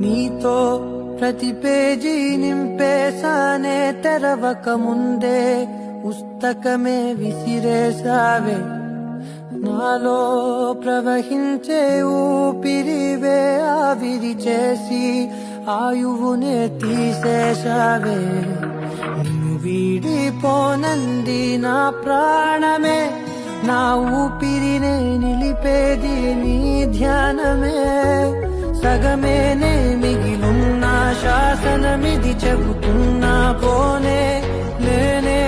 నీతో ప్రతి పేజీ నింపేసానే తెరవక ముందే పుస్తకమే విసిరేసావే నాలో ప్రవహించే ఊపిరివే ఆవిరి చేసి ఆయువునే తీసేశావే నిన్ను వీడిపోనంది నా ప్రాణమే నా ఊపిరినే నిలిపేది నీ ధ్యానమే సగమేనే మిగిలున్న శాసనమిది చెబుతున్నా పోనే లేనే